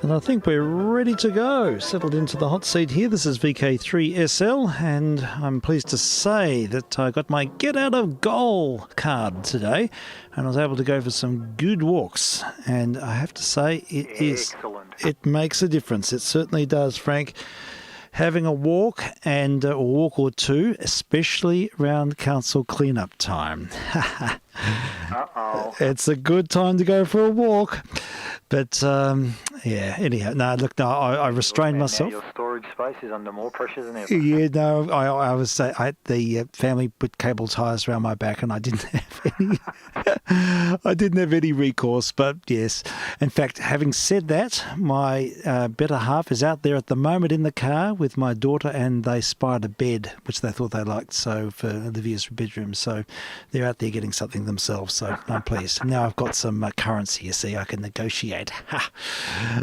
And I think we're ready to go. Settled into the hot seat here. This is vk3sl, and I'm pleased to say that I got my get out of goal card today, and I was able to go for some good walks. And I have to say, it makes a difference. It certainly does, Frank. Having a walk and a walk or two, especially around council clean-up time. Uh-oh. It's a good time to go for a walk. But, yeah, anyhow, I restrained myself. Now your storage space is under more pressure than ever. Yeah, no, I was saying the family put cable ties around my back, and I didn't have any recourse. But yes, in fact, having said that, my better half is out there at the moment in the car with my daughter, and they spied a bed which they thought they liked, so for Olivia's bedroom. So they're out there getting something themselves. So I'm pleased. Now I've got some currency. You see, I can negotiate.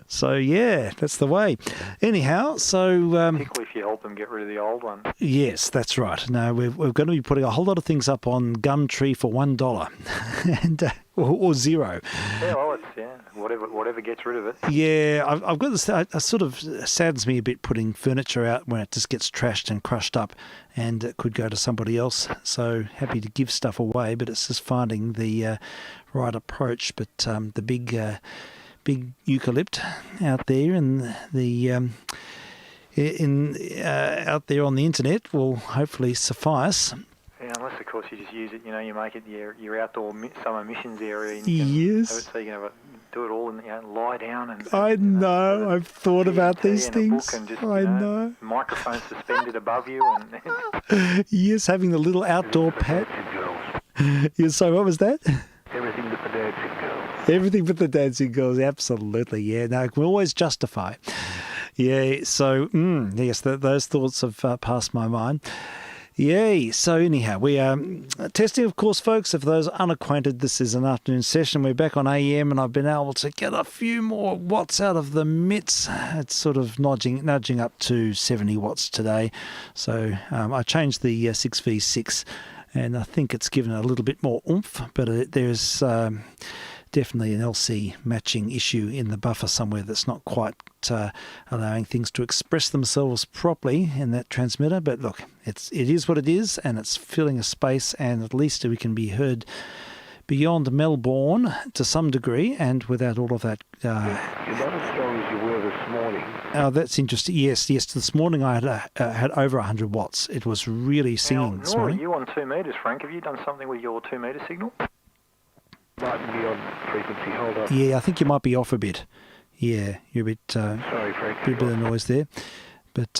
So yeah, that's the way. Anyhow, so particularly if you help them get rid of the old one. Yes, that's right. No, we're going to be putting a whole lot of things up on Gumtree for $1 and or zero. Yeah, well, it's whatever gets rid of it. Yeah, I've got this. It sort of saddens me a bit putting furniture out when it just gets trashed and crushed up, and it could go to somebody else. So happy to give stuff away, but it's just finding the right approach. But the big eucalypt out there and the out there on the internet will hopefully suffice. Yeah, unless of course you just use it. You make it your outdoor summer missions area. And yes. Have it so you can do it all and lie down and. I know. I've thought about these things. I know. Microphone suspended above you and. Yes, having the little outdoor pad. Yes. So what was that? Everything but the dancing girls. Everything but the dancing girls, absolutely, yeah. No, we always justify. Yeah, so, yes, those thoughts have passed my mind. Yay. So anyhow, we are testing, of course, folks. If those unacquainted, this is an afternoon session. We're back on AM, and I've been able to get a few more watts out of the mitts. It's sort of nudging up to 70 watts today. So I changed the 6v6, and I think it's given a little bit more oomph, but there's definitely an LC matching issue in the buffer somewhere that's not quite allowing things to express themselves properly in that transmitter. But look, it is what it is, and it's filling a space, and at least we can be heard beyond Melbourne to some degree, and without all of that. You're not as strong as you were this morning. Oh, that's interesting. Yes. This morning I had over 100 watts. It was really singing this morning. Are you on 2 metres, Frank? Have you done something with your 2 metre signal? Might be on frequency. Hold on. Yeah, I think you might be off a bit. Yeah, you're a bit. Sorry, Frank. A bit of noise there, but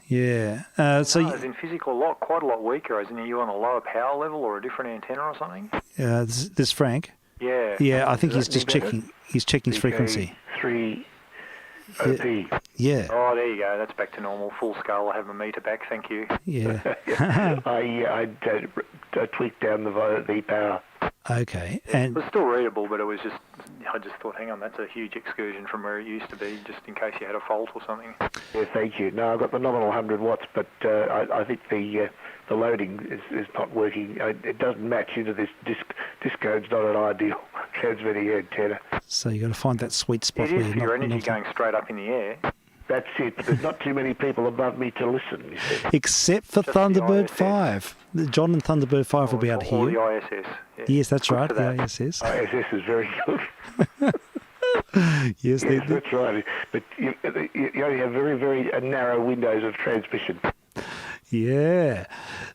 yeah. So as in physical, quite a lot weaker. As in, are you on a lower power level or a different antenna or something? This Frank. Yeah. Yeah, I think he's just checking. He's checking his frequency. vk3 OP. Yeah. Oh, there you go. That's back to normal. Full scale. I have my meter back. Thank you. Yeah. I tweaked down the power. Okay. It And was still readable, but I just thought, hang on, that's a huge excursion from where it used to be, just in case you had a fault or something. Yeah, thank you. No, I've got the nominal 100 watts, but I think the loading is not working. It doesn't match into this discode's not an ideal transmitting antenna. so you got to find that sweet spot It where is you're for your not. energy going straight up in the air. That's it. There's not too many people above me to listen, you see. Except for Just the Thunderbird ISS. 5. John and Thunderbird 5 will be out Or here. the ISS. Yeah. Yes, that's Good right. for that. The ISS. ISS is very good. Yes, Yes, that's right. But you only have very, very narrow windows of transmission. Yeah.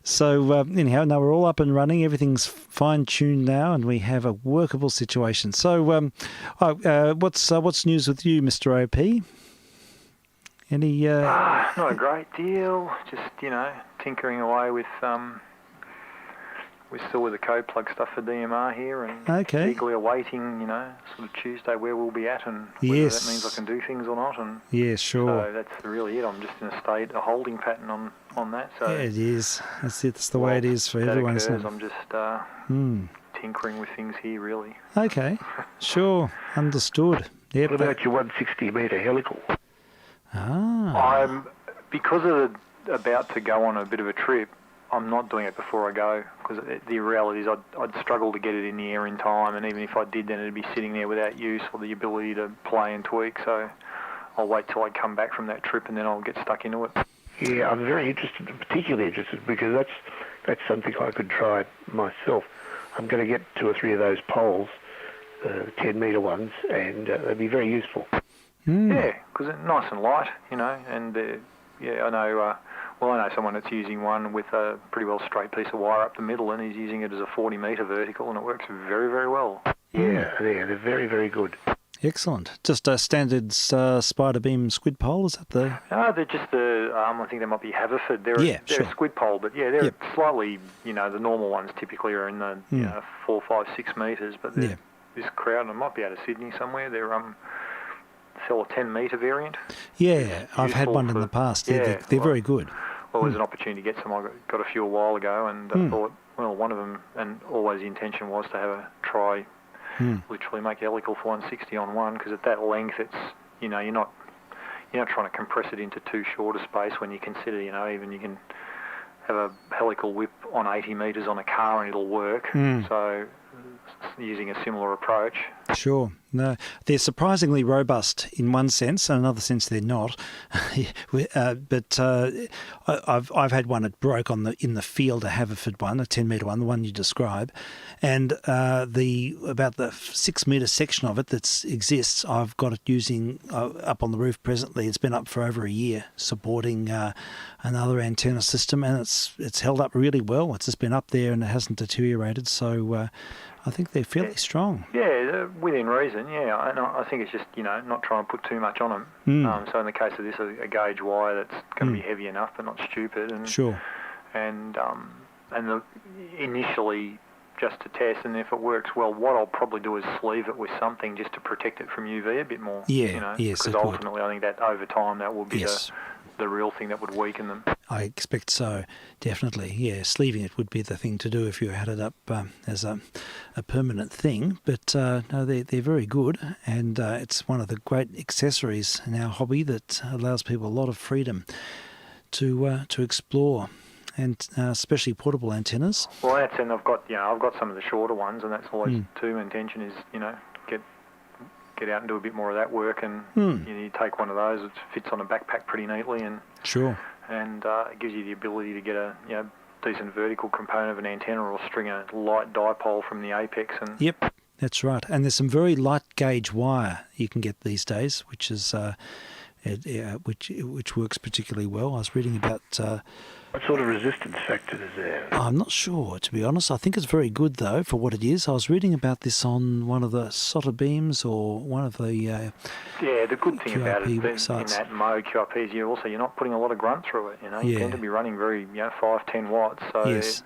So anyhow, now we're all up and running. Everything's fine-tuned now, and we have a workable situation. So what's news with you, Mr. OP? Any... Not a great deal. Just, tinkering away with... We're still with the code plug stuff for DMR here, and Okay. eagerly awaiting, sort of Tuesday where we'll be at, and whether Yes. that means I can do things or not. And Yeah, sure. so that's really it. I'm just in a holding pattern on that. So Yeah, it is. That's it. That's the way it is for that everyone, occurs, isn't it? I'm just tinkering with things here, really. Okay. Sure. Understood. Yep. What about your 160 metre helical? Ah. Because of about to go on a bit of a trip, I'm not doing it before I go, because the reality is I'd struggle to get it in the air in time, and even if I did, then it'd be sitting there without use or the ability to play and tweak. So I'll wait till I come back from that trip, and then I'll get stuck into it. Yeah, I'm very interested, particularly interested, because that's something I could try myself. I'm going to get 2 or 3 of those poles, 10-metre ones, and they'd be very useful. Yeah, because they're nice and light, and I know. Well, I know someone that's using one with a pretty well straight piece of wire up the middle, and he's using it as a 40-metre vertical, and it works very, very well. Yeah, they're very, very good. Excellent. Just a standard spider beam squid pole, is that the... They're just I think they might be Haverford. They're sure. a squid pole, but they're slightly, the normal ones typically are in the 4, 5, 6 metres, but this crowd, I might be out of Sydney somewhere, they're sell a 10-metre variant. Yeah, I've had one in the past. They're very good. Well, there's an opportunity to get some. I got a few a while ago, and I thought, well, one of them, and always the intention was to have a try, literally make helical for 160 on one, because at that length, it's you're not trying to compress it into too short a space when you consider, even you can have a helical whip on 80 metres on a car and it'll work. So using a similar approach. Sure. No, they're surprisingly robust in one sense, and another sense they're not. But I've had one that broke in the field, a Haverford one, a 10-metre one, the one you describe, and about the 6-metre section of it that exists, I've got it using up on the roof presently. It's been up for over a year, supporting another antenna system, and it's held up really well. It's just been up there and it hasn't deteriorated. So I think they're fairly strong. Yeah, within reason, yeah. And I think it's just, not trying to put too much on them. So in the case of this, a gauge wire that's going to be heavy enough but not stupid. And, sure. And initially, just to test, and if it works well, what I'll probably do is sleeve it with something just to protect it from UV a bit more. Yeah, yes, because ultimately I think that over time that will be the real thing that would weaken them. I expect so, definitely. Yeah, sleeving it would be the thing to do if you had it up as a permanent thing. But no, they're very good, and it's one of the great accessories in our hobby that allows people a lot of freedom to explore, and especially portable antennas. Well, and I've got some of the shorter ones, and that's always too. My intention is get out and do a bit more of that work, and you take one of those. It fits on a backpack pretty neatly, and sure. And it gives you the ability to get a decent vertical component of an antenna, or string a light dipole from the apex. And yep, that's right. And there's some very light gauge wire you can get these days, which is which works particularly well. I was reading about. What sort of resistance factor is there? I'm not sure, to be honest. I think it's very good, though, for what it is. I was reading about this on one of the solder beams or one of the the good thing QRP about it websites. in that mode QRP is you're not putting a lot of grunt through it. You tend to be running very 5-10 watts, so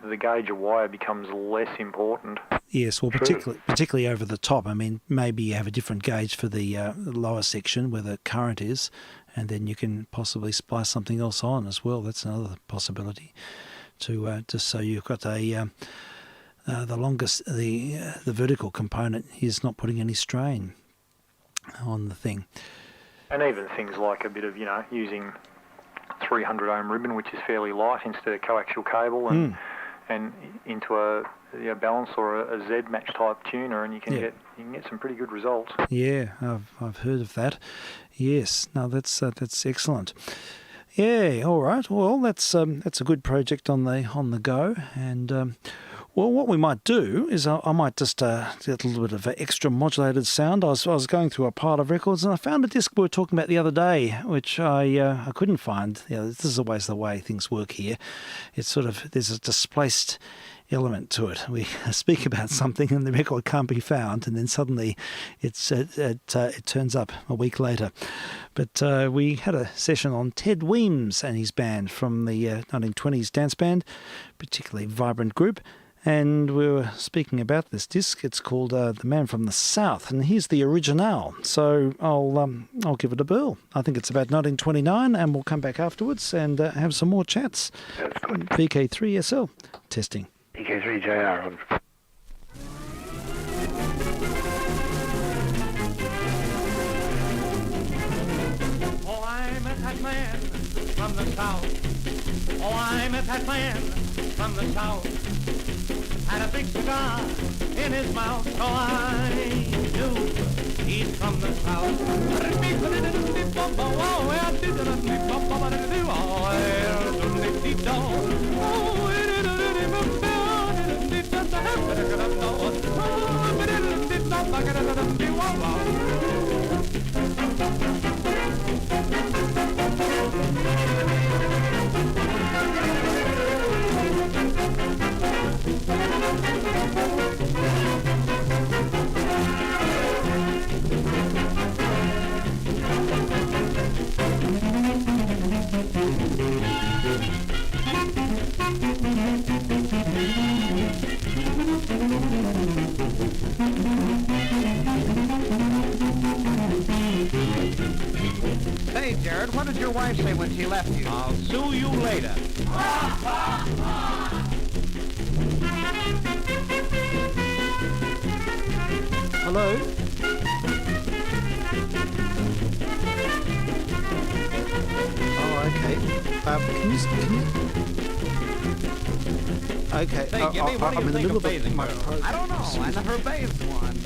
the gauge of wire becomes less important. Yes, well, particularly over the top. I mean, maybe you have a different gauge for the lower section where the current is, and then you can possibly splice something else on as well. That's another possibility. To just so you've got the longest, the vertical component is not putting any strain on the thing. And even things like a bit of using 300 ohm ribbon, which is fairly light, instead of coaxial cable, and into a balance or a Z match type tuner, and you can get some pretty good results. Yeah, I've heard of that. Yes, no, that's excellent. Yeah, all right. Well, that's a good project on the go, and well, what we might do is I might just get a little bit of extra modulated sound. I was going through a pile of records, and I found a disc we were talking about the other day, which I couldn't find. This is always the way things work here. It's sort of, there's a displaced element to it. We speak about something and the record can't be found, and then suddenly it turns up a week later. But we had a session on Ted Weems and his band from the 1920s dance band, particularly vibrant group, and we were speaking about this disc. It's called The Man from the South, and here's the original. So I'll give it a whirl. I think it's about 1929, and we'll come back afterwards and have some more chats. That's good. vk3sl testing. vk3jr on. Oh, I met that man from the south. Oh, I met that man from the south, had a big cigar in his mouth, so I knew he's from the south. Say, Jared, what did your wife say when she left you? I'll sue you later. Hello? Oh, okay. Can you... Okay. Say, Jimmy, what do you I'm in the think middle of of bathing my girls? program. I don't know. I never bathed one.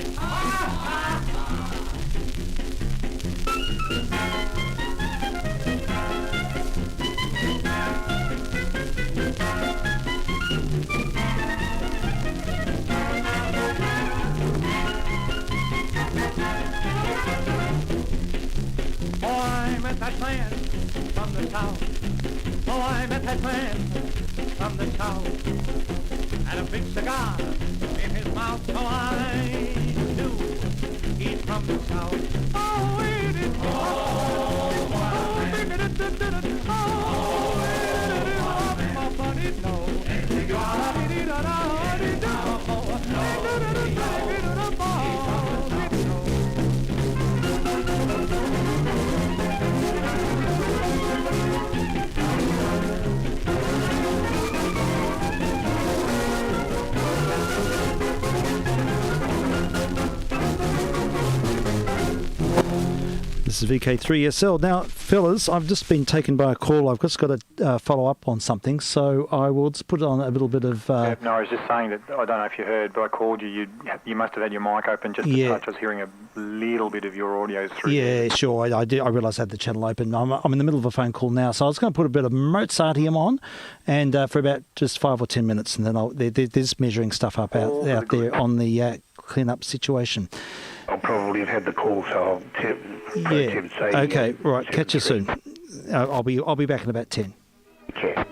Oh, I met that man from the south. Oh, I met that man from the south. Had a big cigar in his mouth, so I knew he's from the south. Oh, it is. This is vk3sl. Now, fellas, I've just been taken by a call. I've just got to follow up on something, so I will just put on a little bit of... No, I was just saying that, I don't know if you heard, but I called you. You must have had your mic open just a touch. I was hearing a little bit of your audio through. Yeah, sure. I did. I realised I had the channel open. I'm in the middle of a phone call now, so I was going to put a bit of Mozartium on, and for about just 5 or 10 minutes, and then there's measuring stuff up out there on the clean-up situation. I'll probably have had the call, so I'll Tim say... Okay, right. Catch you soon. I'll be back in about 10. Okay.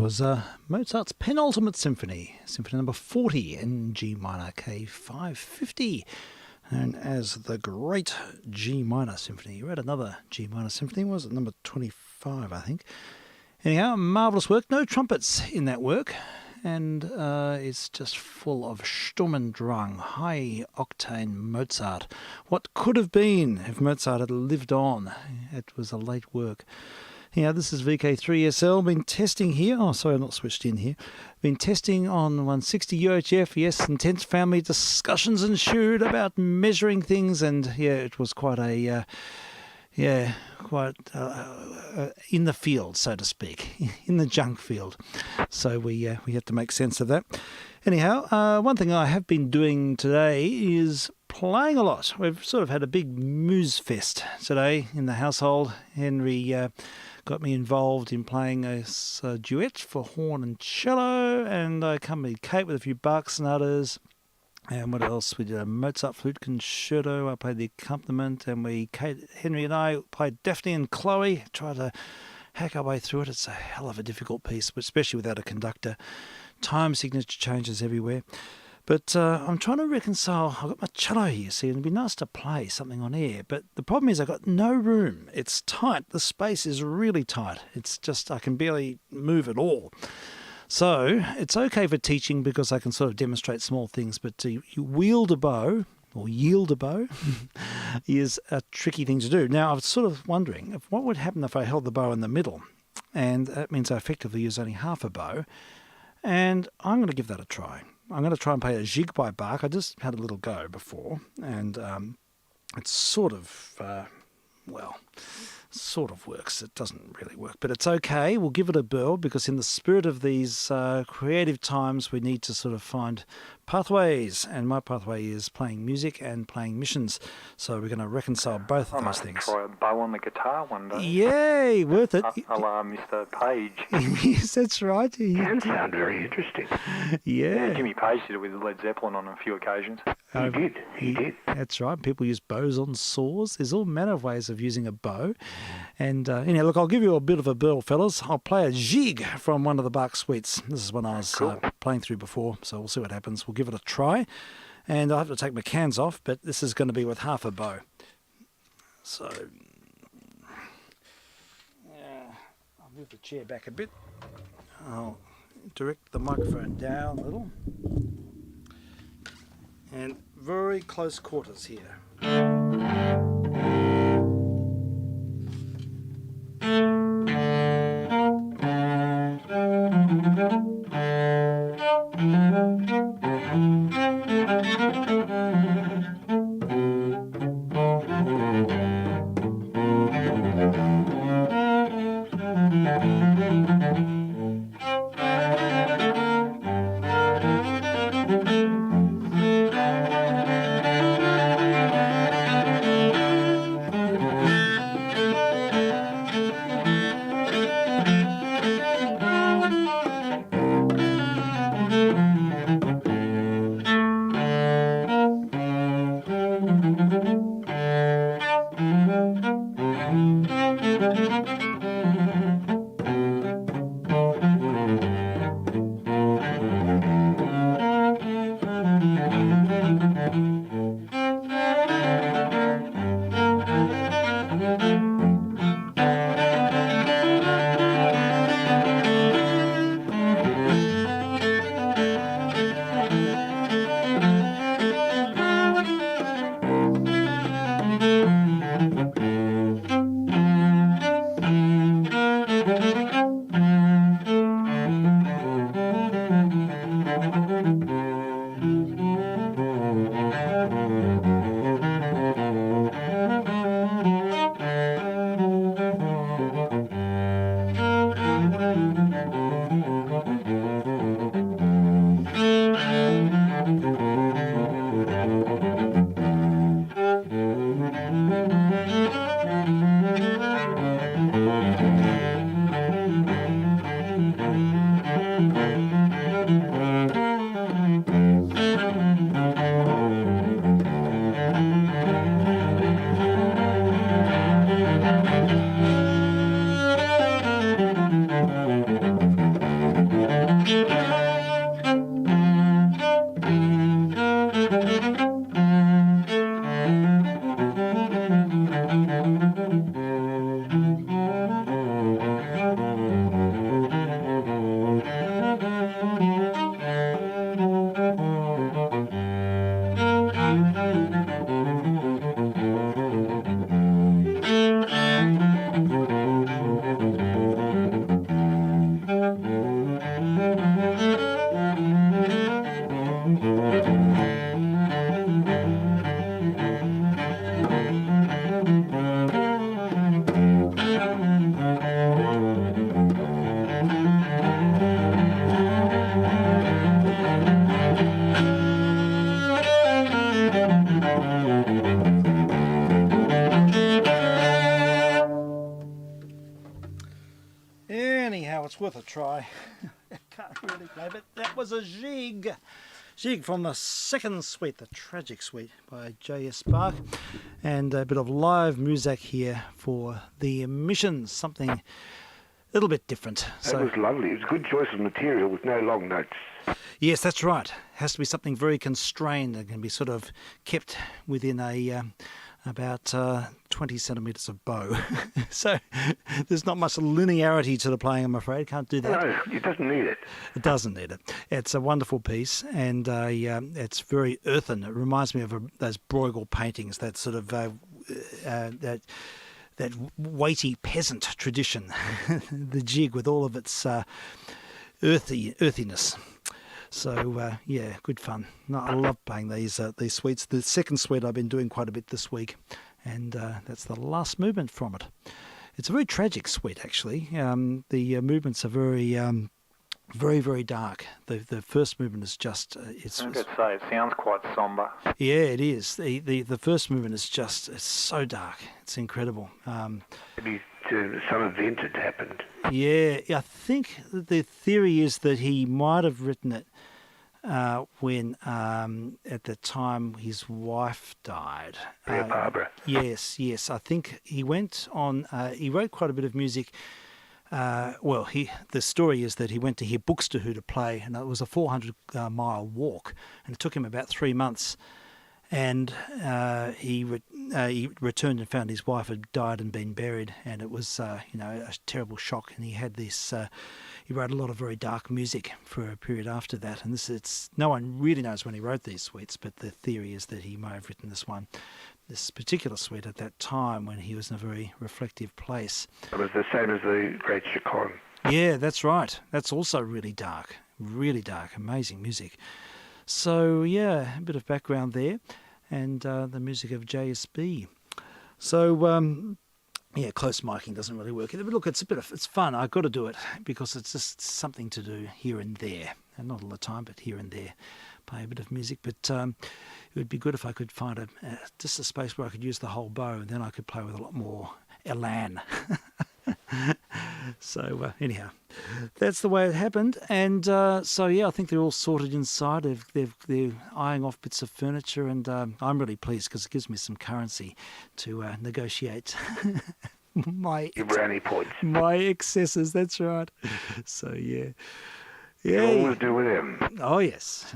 was Mozart's penultimate symphony, Symphony number 40 in G minor K550, known as the Great G minor Symphony. You read another G minor symphony, was it number 25, I think? Anyhow, marvellous work. No trumpets in that work, and it's just full of Sturm und Drang, high-octane Mozart. What could have been if Mozart had lived on? It was a late work. Yeah, this is vk3sl. Been testing here. Oh, sorry, I'm not switched in here. Been testing on 160 UHF. Yes, intense family discussions ensued about measuring things, and yeah, it was quite a quite in the field, so to speak, in the junk field. So we had to make sense of that. Anyhow, one thing I have been doing today is playing a lot. We've sort of had a big moose fest today in the household. Henry got me involved in playing a duet for horn and cello, and I accompanied Kate with a few bucks and others. And what else? We did a Mozart flute concerto. I played the accompaniment, and Henry and I played Daphne and Chloe, tried to hack our way through it. It's a hell of a difficult piece, but especially without a conductor. Time signature changes everywhere. But I'm trying to reconcile. I've got my cello here, see, and it'd be nice to play something on air. But the problem is I've got no room. It's tight. The space is really tight. It's just I can barely move at all. So it's okay for teaching because I can sort of demonstrate small things. But to wield a bow or yield a bow is a tricky thing to do. Now, I was sort of wondering what would happen if I held the bow in the middle. And that means I effectively use only half a bow. And I'm going to give that a try. I'm going to try and play a jig by Bach. I just had a little go before, and it's sort of, sort of works. It doesn't really work, but it's okay. We'll give it a whirl because in the spirit of these creative times, we need to sort of find pathways, and my pathway is playing music and playing missions. So we're going to reconcile both of those things. Try a bow on the guitar one day. Yay, worth it. Alarm Mr. Page. Yes, that's right. Can sound very interesting. Yeah. Jimmy Page did it with Led Zeppelin on a few occasions. He did. That's right. People use bows on saws. There's all manner of ways of using a bow. And anyhow, look, I'll give you a bit of a bill, fellas. I'll play a jig from one of the Bach suites. This is one I was playing through before, so we'll see what happens. We'll give it a try. And I'll have to take my cans off, but this is going to be with half a bow. So, I'll move the chair back a bit. I'll direct the microphone down a little. And very close quarters here. Anyhow, it's worth a try. I can't really blame it. That was a jig. Jig from the second suite, the Tragic Suite by J.S. Bach. And a bit of live music here for the emissions, something a little bit different. That was lovely. It was a good choice of material with no long notes. Yes, that's right. It has to be something very constrained that can be sort of kept within a about 20 centimetres of bow. So there's not much linearity to the playing, I'm afraid. Can't do that. No, it doesn't need it. It doesn't need it. It's a wonderful piece, and it's very earthen. It reminds me of those Bruegel paintings, that sort of that weighty peasant tradition, the jig with all of its earthiness. So yeah, good fun. No, I love playing these suites. The second suite I've been doing quite a bit this week, and that's the last movement from it. It's a very tragic suite, actually. The movements are very, very dark. The first movement is just it's. I was going to say, it sounds quite sombre. Yeah, it is. The first movement is just, it's so dark. It's incredible. Maybe some event had happened. Yeah, I think the theory is that he might have written it when at the time his wife died. Barbara. Yes. I think he went on. He wrote quite a bit of music. The story is that he went to hear Buxtehude to play, and it was a 400-mile walk, and it took him about 3 months. And he returned and found his wife had died and been buried, and it was a terrible shock. And he had this. He wrote a lot of very dark music for a period after that. And no one really knows when he wrote these suites, but the theory is that he may have written this particular suite at that time when he was in a very reflective place. It was the same as the Great Chaconne. Yeah, that's right. That's also really dark, amazing music. So yeah, a bit of background there, and the music of JSB. So yeah, close miking doesn't really work. But look, it's fun. I've got to do it because it's just something to do here and there, and not all the time, but here and there. Play a bit of music, but it would be good if I could find just a space where I could use the whole bow, and then I could play with a lot more elan. So anyhow, that's the way it happened, and so yeah, I think they're all sorted inside. They're eyeing off bits of furniture, and I'm really pleased because it gives me some currency to negotiate my brownie points, my excesses. That's right. So yeah. You always do with them. Oh yes,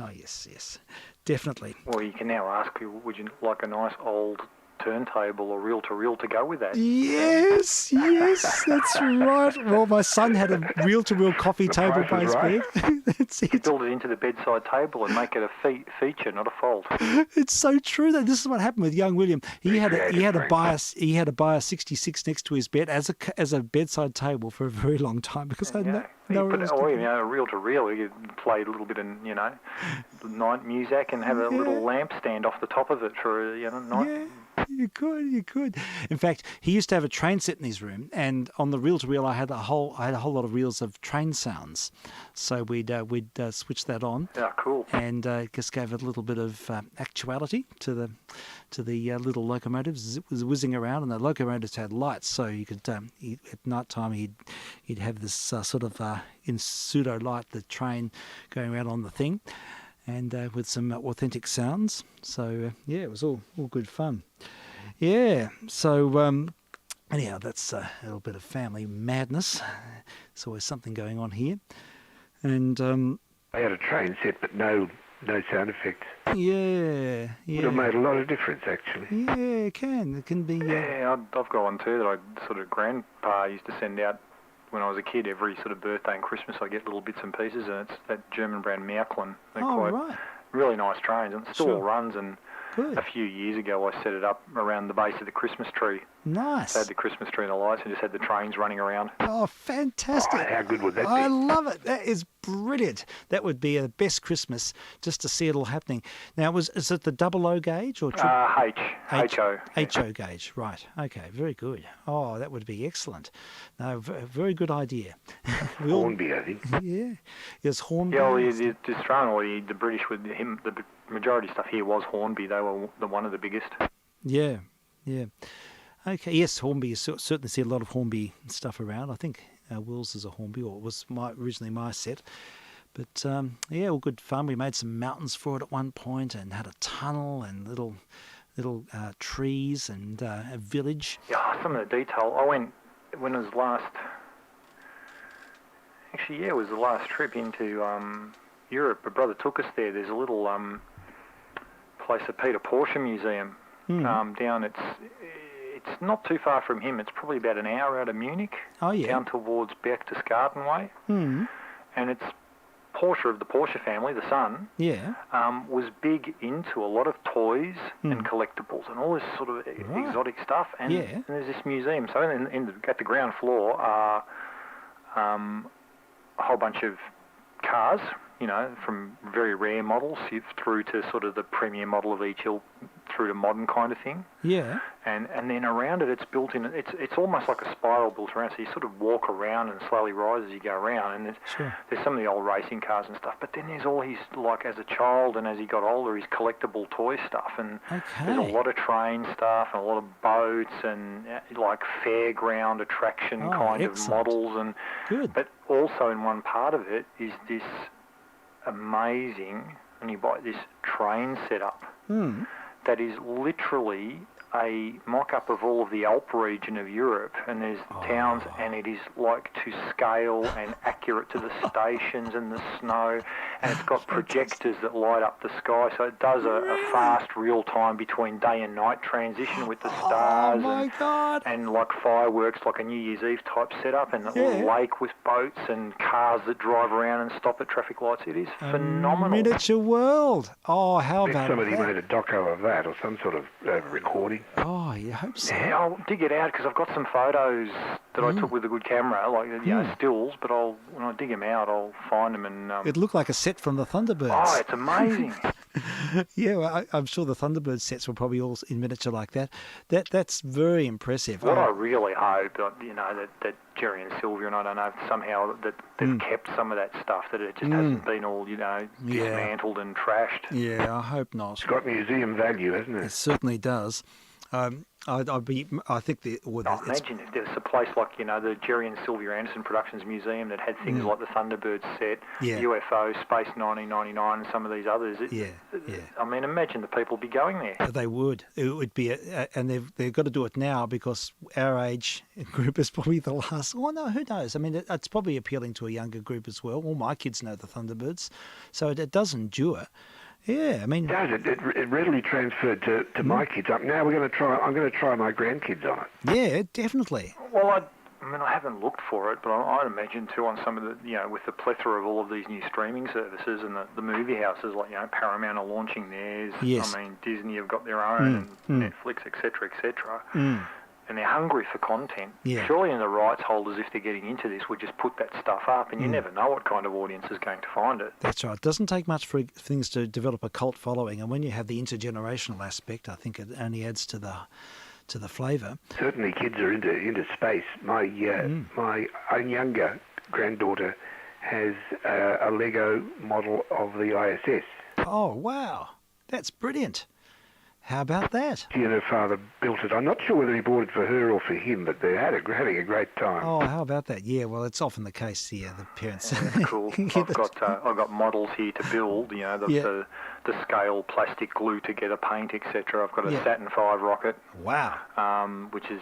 definitely. Well, you can now ask, would you like a nice old turntable or reel-to-reel to go with that? Yes, that's right. Well, my son had a reel-to-reel coffee table by his bed. That's it. Build it into the bedside table and make it a feature, not a fault. It's so true though. This is what happened with young William. He had a Bias 66 next to his bed as a bedside table for a very long time because I had no reel-to-reel, you play a little bit of night music and have a little lamp stand off the top of it for night. Yeah. You could. In fact, he used to have a train set in his room, and on the reel-to-reel, I had a whole lot of reels of train sounds. So we'd switch that on. Yeah, cool. And just gave it a little bit of actuality to the little locomotives. It was whizzing around, and the locomotives had lights, so you could at night time he'd have this sort of in pseudo light, the train going around on the thing. And with some authentic sounds. So, yeah, it was all good fun. Yeah, so anyhow, that's a little bit of family madness. There's always something going on here. And I had a train set, but no no sound effects. Yeah, Would have yeah. made a lot of difference, actually. Yeah, it can. It can be... Yeah, I've got one too that I sort of grandpa used to send out when I was a kid. Every sort of birthday and Christmas I get little bits and pieces, and it's that German brand Märklin. They're right. really nice trains, and it still runs. And Good. a few years ago I set it up around the base of the Christmas tree. Nice. So I had the Christmas tree and the lights and just had the trains running around. Oh, fantastic. Oh, how good would that be? I love it. That is brilliant. That would be a best Christmas just to see it all happening. Now, is it the double O gauge or HO. HO gauge, right. Okay, very good. Oh, that would be excellent. No, very good idea. Hornby, I think. Yeah. Yes, Hornby. Yeah, well, the Australian or the British with him, the majority stuff here was Hornby. They were one of the biggest. Yeah, yeah. Okay, yes, Hornby. You certainly see a lot of Hornby stuff around. I think Will's is a Hornby, or it was originally my set. But, yeah, all good fun. We made some mountains for it at one point and had a tunnel and little trees and a village. Yeah, some of the detail. I went when it was last... Actually, yeah, it was the last trip into Europe. My brother took us there. There's a little place, the Peter Porsche Museum, down. It's not too far from him. It's probably about an hour out of Munich. Oh, yeah. Down towards Berchtesgaden way. Mm. And it's Porsche of the Porsche family, the son. Yeah. Was big into a lot of toys and collectibles and all this sort of exotic stuff. And, and there's this museum. So at the ground floor are a whole bunch of cars, you know, from very rare models through to sort of the premier model of each hill, through to modern kind of thing. Yeah. And then around it, it's built in. It's almost like a spiral built around. So you sort of walk around and slowly rise as you go around. And there's some of the old racing cars and stuff. But then there's all his, like as a child and as he got older, his collectible toy stuff. And there's a lot of train stuff and a lot of boats and like fairground attraction kind of models. And but also in one part of it is this amazing, and you buy this train setup that is literally a mock-up of all of the Alp region of Europe, and there's towns, and it is like to scale and accurate to the stations and the snow, and it's got projectors that light up the sky, so it does a fast real-time between day and night transition with the stars and like fireworks, like a New Year's Eve type setup, and a little lake with boats and cars that drive around and stop at traffic lights. It is phenomenal. Miniature world. Oh, how about somebody made a doco of that or some sort of recording. Oh, you hope so. Yeah, I'll dig it out because I've got some photos that I took with a good camera, like stills. But when I dig them out, I'll find them and. It looked like a set from the Thunderbirds. Oh, it's amazing. Yeah, well, I'm sure the Thunderbird sets were probably all in miniature like that. That's very impressive. What I really hope, that Jerry and Sylvia, and I don't know if somehow that they've kept some of that stuff, that it just hasn't been all dismantled and trashed. Yeah, I hope not. It's got museum value, hasn't it? It certainly does. I think imagine if there was a place like the Jerry and Sylvia Anderson Productions Museum that had things like the Thunderbird set, UFO, Space 1999, and some of these others. I mean, imagine the people be going there. They would. It would be, and they've got to do it now because our age group is probably the last. Oh no, who knows? I mean, it's probably appealing to a younger group as well. All my kids know the Thunderbirds, so it does endure. Yeah, I mean, it readily transferred to my kids. Now I'm going to try my grandkids on it. Yeah, definitely. Well, I haven't looked for it, but I'd imagine too on some of the, with the plethora of all of these new streaming services and the movie houses, like Paramount are launching theirs. Yes. I mean, Disney have got their own, and Netflix, etc., etc. And they're hungry for content. Yeah. Surely, the rights holders, if they're getting into this, would just put that stuff up, and you never know what kind of audience is going to find it. That's right. It doesn't take much for things to develop a cult following, and when you have the intergenerational aspect, I think it only adds to the flavour. Certainly, kids are into space. My own younger granddaughter has a Lego model of the ISS. Oh wow, that's brilliant. How about that? She and her father built it. I'm not sure whether he bought it for her or for him, but they're having a great time. Oh, how about that? Yeah, well, it's often the case. Yeah, the parents. Yeah, that's cool. I've got models here to build. The scale, plastic, glue together, paint, etc. I've got a Saturn V rocket. Wow. Which is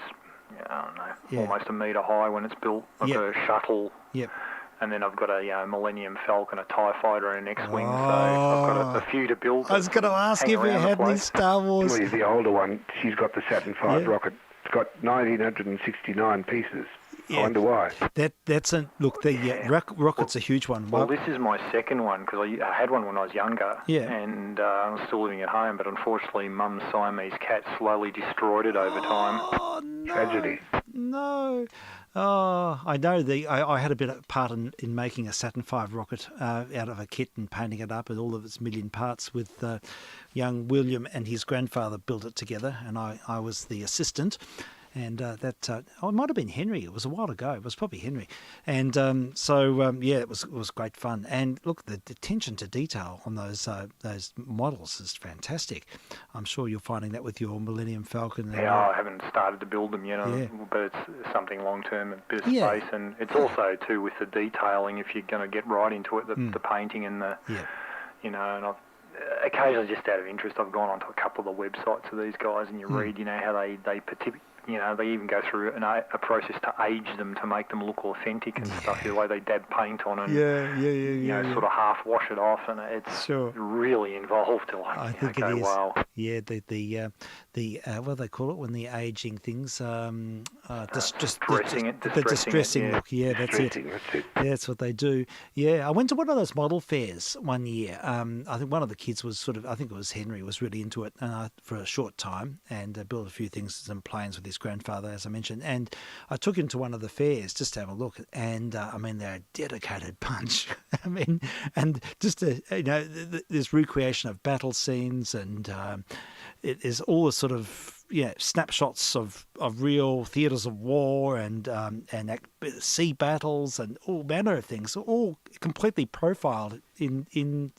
almost a metre high when it's built. I've got a shuttle. Yep. and then I've got a Millennium Falcon, a TIE Fighter, and an X-Wing. So I've got a few to build. I was going to ask if you had any Star Wars. Well, the older one, she's got the Saturn V rocket. It's got 1,969 pieces. I wonder why. That's a look. The rocket's a huge one. Well, this is my second one because I had one when I was younger. Yeah. And I was still living at home, but unfortunately, Mum's Siamese cat slowly destroyed it over time. Oh no! Tragedy. No. Oh, I know. I had a bit of part in making a Saturn V rocket out of a kit and painting it up with all of its million parts. With young William and his grandfather built it together, and I was the assistant. And it might have been Henry. It was a while ago. It was probably Henry. And it was great fun. And look, the attention to detail on those models is fantastic. I'm sure you're finding that with your Millennium Falcon. I haven't started to build them yet, but it's something long-term, a bit of space. And it's also, too, with the detailing, if you're going to get right into it, the painting and and I've occasionally, just out of interest, I've gone onto a couple of the websites of these guys, and you read, how they they even go through a process to age them to make them look authentic and stuff. The way they dab paint on and sort of half wash it off, and it's really involved. I think it is. Wow. Yeah, the what do they call it when the aging things? Distressing look. Yeah, that's it. Yeah, that's what they do. Yeah, I went to one of those model fairs one year. I think one of the kids was I think it was Henry, was really into it for a short time and built a few things, some planes with his grandfather, as I mentioned. And I took him to one of the fairs just to have a look. And they're a dedicated bunch. And just this recreation of battle scenes, and it is all the sort of snapshots of real theatres of war and sea battles and all manner of things, all completely profiled in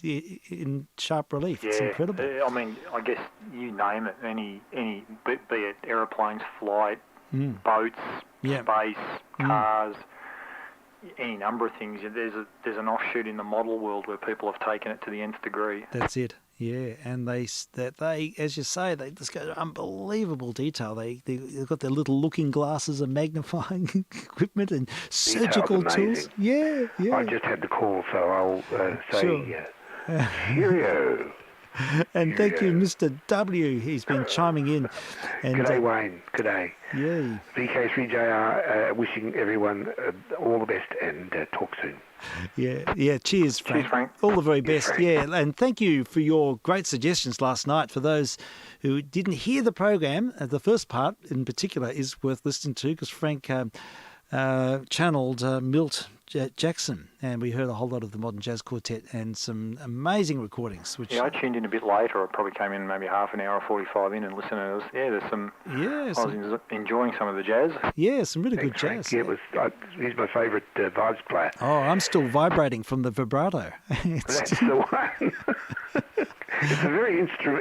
sharp relief. It's incredible. I guess you name it, any be it aeroplanes, flight, boats, space, cars, any number of things. There's an offshoot in the model world where people have taken it to the nth degree. That's it. Yeah, and they, as you say, they just go to unbelievable detail. They've got their little looking glasses and magnifying equipment and surgical tools. Yeah. I just had the call, so I'll say cheerio. And thank you, Mr. W. He's been chiming in. And, G'day, Wayne. G'day. Yay. vk3sl, wishing everyone all the best, and talk soon. Yeah. Cheers, Frank. Cheers, Frank. All the very best. Frank. Yeah, and thank you for your great suggestions last night. For those who didn't hear the program, the first part in particular is worth listening to because Frank channeled Milt Jackson, and we heard a whole lot of the Modern Jazz Quartet and some amazing recordings. Which I tuned in a bit later. I probably came in maybe half an hour or 45 in and listened. And there's some. I was enjoying some of the jazz. Yeah, some really good jazz. Yeah, he's my favourite vibes player. Oh, I'm still vibrating from the vibrato. That's the one. It's a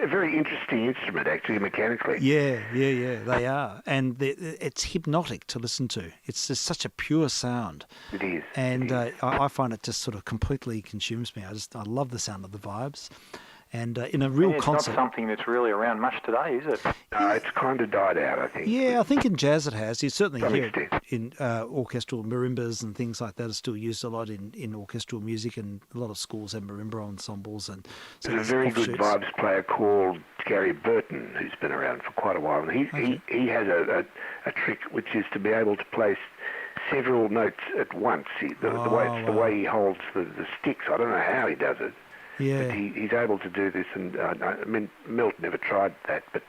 very interesting instrument, actually, mechanically. Yeah, they are. And it's hypnotic to listen to. It's just such a pure sound. It is. And I find it just sort of completely consumes me. I love the sound of the vibes. And in a real concert... It's not something that's really around much today, is it? No, it's kind of died out, I think. Yeah, I think in jazz it has. You certainly hear it in orchestral marimbas and things like that are still used a lot in orchestral music, and a lot of schools have marimba ensembles. And so there's a very good vibes player called Gary Burton who's been around for quite a while. And he has a trick which is to be able to place several notes at once. The way he holds the sticks, I don't know how he does it. Yeah. But he's able to do this, and Milt never tried that, but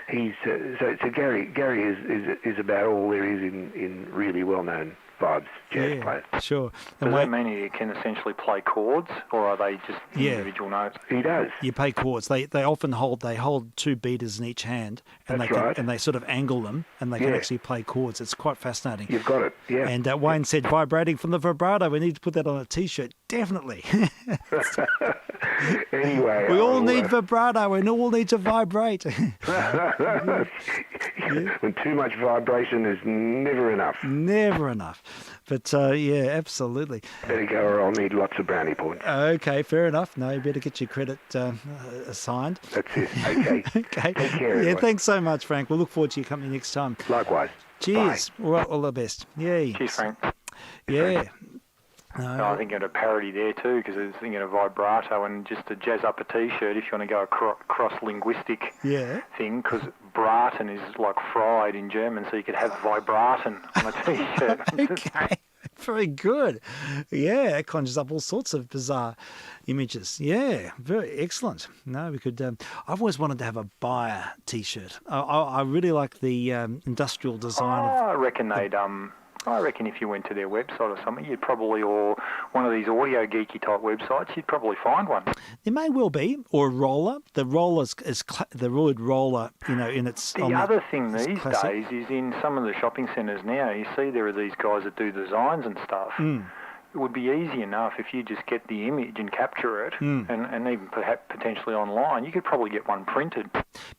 he's so Gary is about all there is in really well-known vibes jazz players. Sure. Does that mean you can essentially play chords, or are they just individual notes? He does. You play chords. They often hold two beaters in each hand, and they sort of angle them, and they can actually play chords. It's quite fascinating. You've got it. Yeah. And Wayne said, vibrating from the vibrato. We need to put that on a T-shirt. Definitely. Anyway, we all need vibrato. We all need to vibrate. When too much vibration is never enough. Never enough. But absolutely. Better go, or I'll need lots of brownie points. Okay, fair enough. No, you better get your credit assigned. That's it. Okay. Okay. Take care. Yeah, thanks so much, Frank. We'll look forward to your company next time. Likewise. Cheers. Bye. All the best. Yay. Cheers, Frank. Yeah. So I think a parody there too, because it's thinking of vibrato and just to jazz up a T-shirt if you want to go a cross-linguistic thing, because braten is like fried in German, so you could have vibraten on a T-shirt. Okay. Very good. Yeah, it conjures up all sorts of bizarre images. Yeah, very excellent. No, we could. I've always wanted to have a Bayer T-shirt. I really like the industrial design. I reckon they'd. I reckon if you went to their website or something, you'd probably, or one of these audio geeky type websites, you'd probably find one. There may well be, or a roller. The roller is the word roller, in its. The other thing these days is in some of the shopping centres now, you see there are these guys that do designs and stuff. It would be easy enough if you just get the image and capture it, and even perhaps potentially online, you could probably get one printed.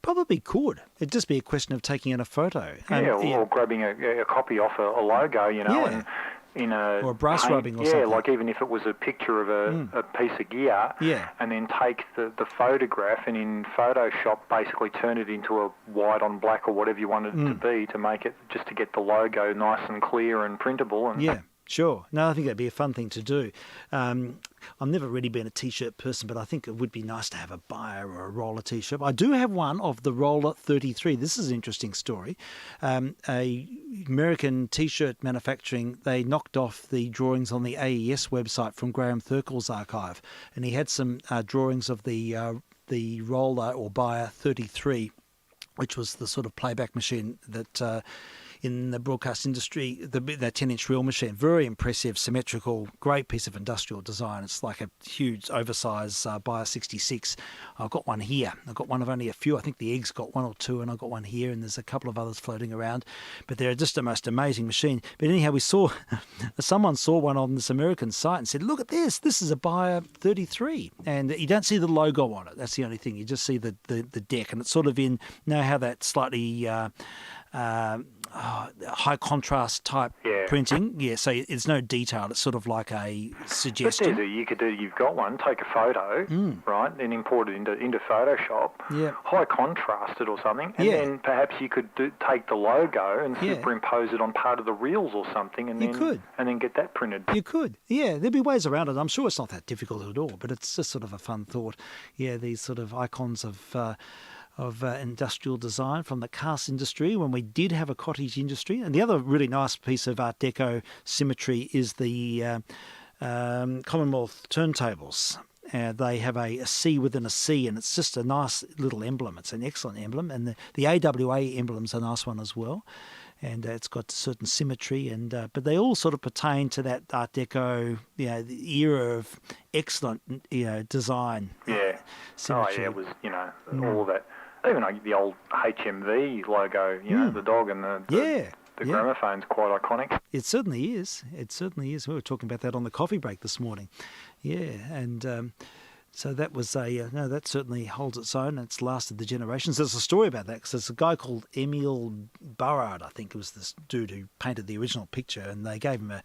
Probably could. It'd just be a question of taking in a photo. Or grabbing a copy off a logo, and in a or a brass rubbing or something. Yeah, like even if it was a picture of a piece of gear, and then take the photograph and in Photoshop basically turn it into a white on black or whatever you wanted it to be, to make it, just to get the logo nice and clear and printable. And sure. No, I think that'd be a fun thing to do. I've never really been a T-shirt person, but I think it would be nice to have a Bayer or a Roller T-shirt. I do have one of the Roller 33. This is an interesting story. A American T-shirt manufacturing, they knocked off the drawings on the AES website from Graham Thurkel's archive, and he had some drawings of the Roller or Bayer 33, which was the sort of playback machine that in the broadcast industry, the 10-inch reel machine. Very impressive, symmetrical, great piece of industrial design. It's like a huge, oversized Bayer 66. I've got one here. I've got one of only a few. I think the Egg's got one or two, and I've got one here, and there's a couple of others floating around. But they're just the most amazing machine. But anyhow, someone saw one on this American site and said, look at this. This is a Bayer 33. And you don't see the logo on it. That's the only thing. You just see the deck. And it's sort of in, how that slightly high contrast type printing. Yeah, so it's no detail. It's sort of like a suggestion. But you've got one, take a photo, right, then import it into Photoshop, high contrast it or something, and then perhaps you could take the logo and superimpose it on part of the reels or something, and then get that printed. You could. Yeah, there'd be ways around it. I'm sure it's not that difficult at all, but it's just sort of a fun thought. Yeah, these sort of icons of industrial design from the cast industry when we did have a cottage industry. And the other really nice piece of Art Deco symmetry is the Commonwealth turntables. They have a C within a C, and it's just a nice little emblem. It's an excellent emblem, and the AWA emblem's a nice one as well. And it's got certain symmetry, but they all sort of pertain to that Art Deco, the era of excellent, design. Yeah. Symmetry. It was, all of that. Even like the old HMV logo, the dog and the gramophone's quite iconic. It certainly is. It certainly is. We were talking about that on the coffee break this morning. Yeah, and so that was that certainly holds its own. It's lasted the generations. There's a story about that because there's a guy called Emil Burrard, I think it was this dude who painted the original picture, and they gave him a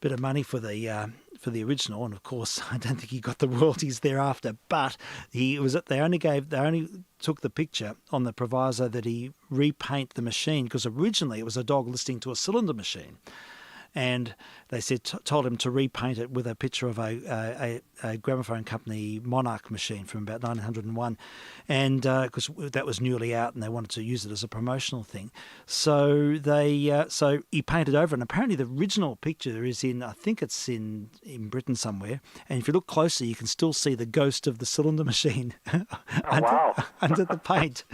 bit of money for the original, and of course I don't think he got the royalties thereafter. But they only took the picture on the proviso that he repaint the machine, because originally it was a dog listening to a cylinder machine. And they told him to repaint it with a picture of a gramophone company Monarch machine from about 1901, and because that was newly out, and they wanted to use it as a promotional thing. So so he painted over, and apparently the original picture is I think it's in Britain somewhere. And if you look closely, you can still see the ghost of the cylinder machine under the paint.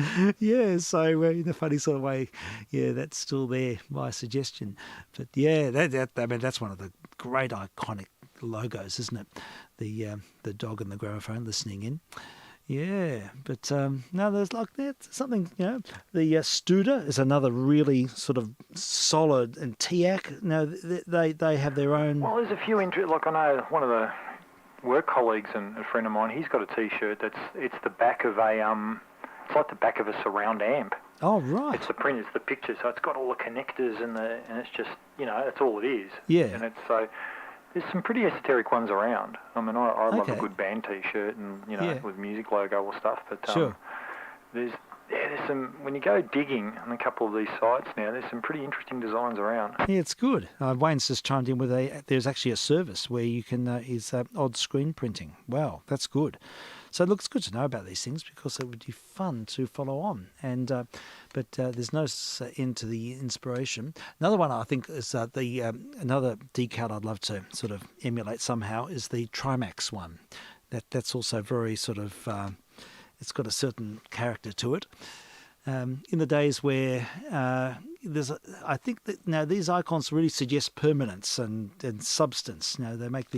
Yeah, so in a funny sort of way, that's still there by suggestion. But that's one of the great iconic logos, isn't it? The dog and the gramophone listening in. Yeah, but no, there's something, the Studer is another really sort of solid, and TIAC, they have their own. Well, there's a few I know one of the work colleagues and a friend of mine, he's got a T-shirt it's the back of it's like the back of a surround amp. Oh, right. It's the print, it's the picture, so it's got all the connectors and it's just, that's all it is. Yeah. And it's so there's some pretty esoteric ones around. I mean, I love a good band T-shirt and with music logo or stuff, but sure. There's Yeah, there's some, when you go digging on a couple of these sites now, there's some pretty interesting designs around. Yeah, it's good. Wayne's just chimed in with there's actually a service where you can, is odd screen printing. Wow, that's good. So look, it's good to know about these things because it would be fun to follow on. And but there's no end to the inspiration. Another one I think is another decal I'd love to sort of emulate somehow is the Trimax one. That's also very sort of, it's got a certain character to it. In the days where I think that now these icons really suggest permanence and substance. They make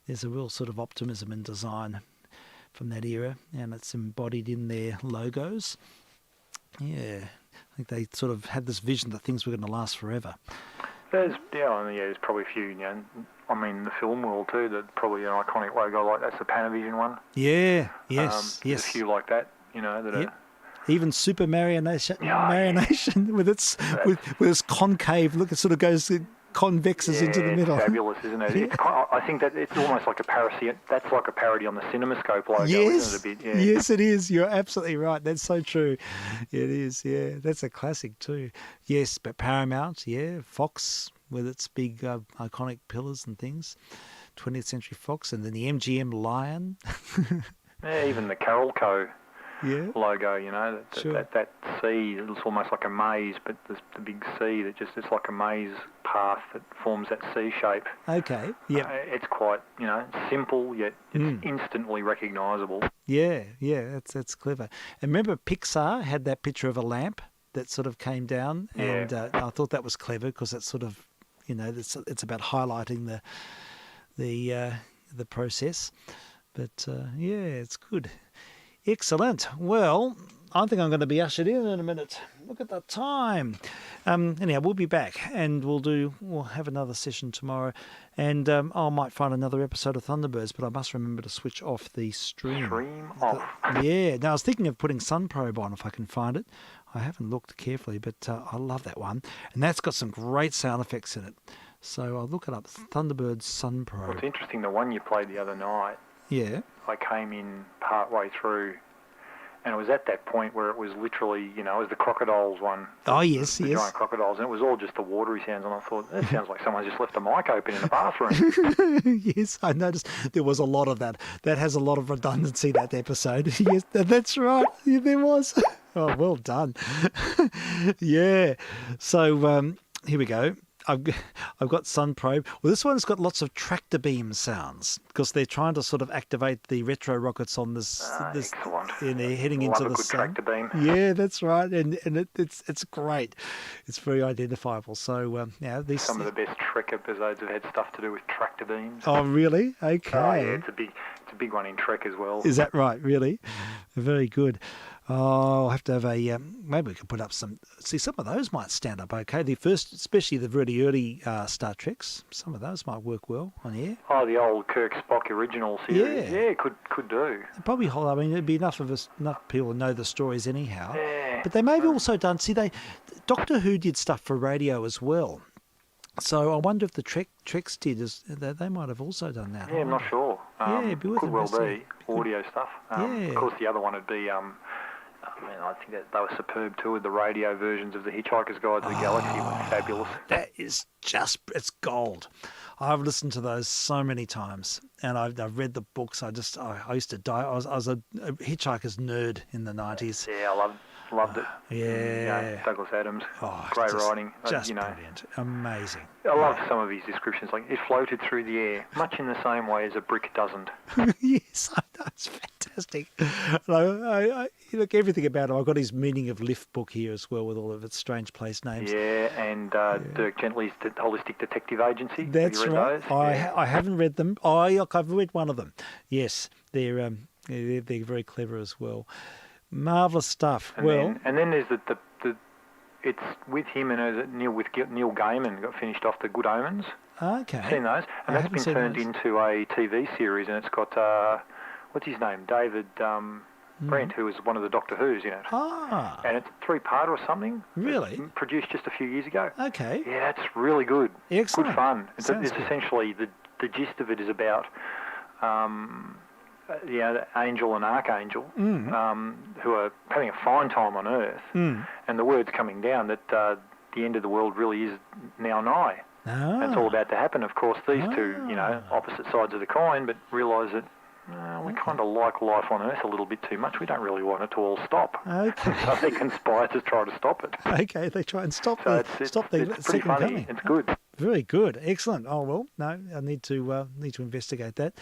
there's a real sort of optimism in design from that era, and it's embodied in their logos. Yeah, I think they sort of had this vision that things were going to last forever. There's probably a few, in the film world too, that probably an iconic logo like that's the Panavision one. Yeah, yes. There's a few like that, that yep. Even Super Marionation with its with its concave look, it sort of goes convexes into the middle. It's fabulous, isn't it? Yeah. I think that it's almost like a parody. That's like a parody on the CinemaScope logo, yes. isn't it? A bit? Yeah. Yes, it is. You're absolutely right. That's so true. It is. Yeah, that's a classic too. Yes, but Paramount, Fox with its big iconic pillars and things. 20th Century Fox, and then the MGM Lion. Yeah, even the Carol Co. logo, Sure. that C, it's almost like a maze, but the big C it's like a maze path that forms that C shape. Okay, yeah. It's quite, simple, yet it's instantly recognisable. Yeah, that's clever. And remember Pixar had that picture of a lamp that sort of came down, and I thought that was clever because it's sort of, it's about highlighting the process. But it's good. Excellent. Well, I think I'm going to be ushered in a minute. Look at the time. Anyhow, we'll be back and we'll have another session tomorrow. And I might find another episode of Thunderbirds, but I must remember to switch off the stream. Stream off. Yeah. Now, I was thinking of putting Sunprobe on if I can find it. I haven't looked carefully, but I love that one. And that's got some great sound effects in it. So I'll look it up. Thunderbird Sunprobe. Well, it's interesting, the one you played the other night. Yeah. I came in part way through, and it was at that point where it was literally, it was the crocodiles one. Oh, yes, the giant crocodiles, and it was all just the watery sounds, and I thought, that sounds like someone just left a mic open in the bathroom. Yes, I noticed there was a lot of that. That has a lot of redundancy, that episode. Yes, that's right. Yeah, there was. Oh, well done. Yeah. So here we go. I've got Sunprobe. Well, this one's got lots of tractor beam sounds because they're trying to sort of activate the retro rockets on this. Excellent. And they're heading into the sun. Tractor beam. Yeah, that's right, and it's great. It's very identifiable. So these some of the best Trek episodes have had stuff to do with tractor beams. Oh, really? Okay. Oh, yeah, it's a big one in Trek as well. Is that right? Really? Very good. Oh, I'll have to have maybe we can put up some. See, some of those might stand up okay. The first, especially the really early Star Treks, some of those might work well on air. Oh, the old Kirk Spock original series. Yeah, could do. Probably hold. I mean, it'd be enough people to know the stories anyhow. Yeah. But they may have also done. See, Doctor Who did stuff for radio as well. So I wonder if the Treks did. They might have also done that. Yeah, I'm not sure. It'd be worth could well be audio stuff. Yeah. Of course, the other one would be. I think that they were superb too with the radio versions of the Hitchhiker's Guide to the Galaxy. It was fabulous. That is it's gold. I've listened to those so many times, and I've read the books. I used to die. I was a Hitchhiker's nerd in the 90s. Yeah, I loved it. Yeah. Douglas Adams. Oh, great writing. Just brilliant. Amazing. I love some of his descriptions. Like, it floated through the air, much in the same way as a brick doesn't. Yes, I know. It's fantastic. I look, everything about him. I've got his Meaning of Lift book here as well with all of its strange place names. Yeah, and Dirk Gently's Holistic Detective Agency. That's Have you read right. those? I haven't read them. I've read one of them. Yes, they're very clever as well. Marvellous stuff. And then there's the it's with him and Neil Gaiman got finished off the Good Omens. Okay. Seen those? And that's been turned into a TV series, and it's got what's his name, David Brent, who was one of the Doctor Who's in it. Ah. And it's a 3-part or something. Really? Produced just a few years ago. Okay. Yeah, it's really good. Excellent. Good fun. It's good. essentially the gist of it is about the angel and archangel, who are having a fine time on Earth, and the word's coming down that the end of the world really is now nigh. And it's all about to happen. Of course, these two, opposite sides of the coin, but realise that we kind of like life on Earth a little bit too much. We don't really want it to all stop. Okay. So they conspire to try to stop it. Okay, they try and stop So the it's second pretty funny. coming. It's good. Very good, excellent. Oh well, no, I need to investigate that.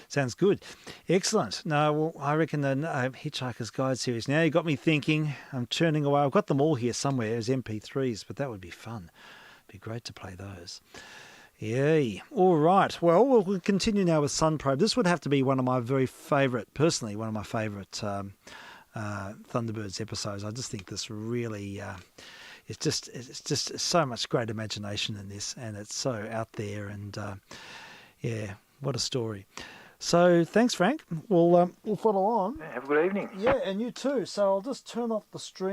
Sounds good, excellent. No, well, I reckon the Hitchhiker's Guide series. Now you got me thinking. I'm churning away. I've got them all here somewhere as MP3s, but that would be fun. Be great to play those. Yay. All right. Well, we'll continue now with Sun Probe. This would have to be one of my personally, one of my favourite Thunderbirds episodes. I just think this really, it's just so much great imagination in this, and it's so out there, and yeah, what a story. So thanks, Frank. We'll follow on. Have a good evening. Yeah, and you too. So I'll just turn off the stream.